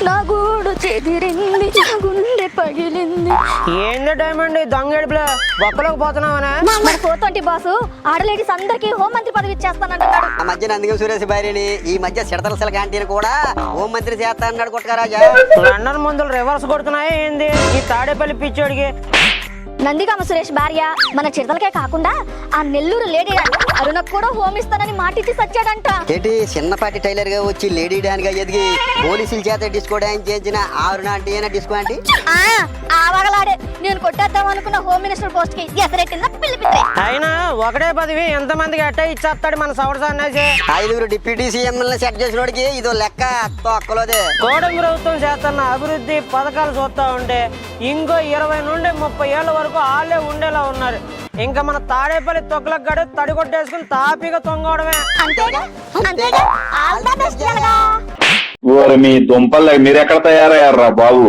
నా గూడు చెదిరింది, నా గుండె పగిలింది. ఏంది డైమండ్ దొంగడిపులే బొక్కలోకి పోతున్నావనా? మరి పోతుంటే బాసు ఆడలేడీస్ అందరికి హోంమంత్రి పదవి ఇచ్చేస్తానంటున్నాడు. ఆ మధ్య నందిగం సురేష్ భార్యని ఈ మధ్య సిడతలసల క్యాంటీన్ కూడా హోం మంత్రి చేస్తా అన్నాడు కొట్టకరాజా. లండన్ మందులు రివర్స్ కొడుతున్నాయా ఏంది ఈ తాడేపల్లి పిచ్చోడికి? నందిగామ సురేష్ భార్య మన చిరతలకే కాకుండా ఆ నెల్లూరు లేడీ అరుణకు కూడా హోమ్ ఇస్తానని మాటిచ్చి సచ్చాడంట. ఏంటి చిన్నపాటి టైలర్ గా వచ్చి లేడీ డాన్ గా ఎదిగి పోలీసుల చేత డిస్కో డాన్స్ చేయించిన ఆరుణ అంటే ఏనా డిస్కో అంటే ఆవగలాడే నేను కొట్టేద్దాం అనుకున్న హోమ్ మినిస్టర్ పోస్ట్ కి ఎసరెట్టిందా పిలిపితే. అయినా ఒకటే పదవి ఎంత మందికి అట్ట ఇచ్చేస్తాడు మన సౌడ సన్యాసి. 5 డిప్యూటీ సీఎం సెట్ చేసిన వాడికి ఇదో లెక్క తొక్కలోదే. కోడం ప్రభుత్వం చేస్తున్న అభివృద్ధి పథకాలు చూస్తా ఉంటే ఇంకో 20 నుండి 30 ఏళ్ల వరకు వాళ్ళే ఉండేలా ఉన్నారు. ఇంకా మన తాడేపల్లి తొక్కలకు గడ తడి కొట్టేసుకుని తాపీగా తొంగవడమే. అంతేగా అంతేగా ఆల్ ద బెస్ట్ జలగా. ఓరి మీ దుంపలు మీరెక్కడ తయారయ్యారా బాబు?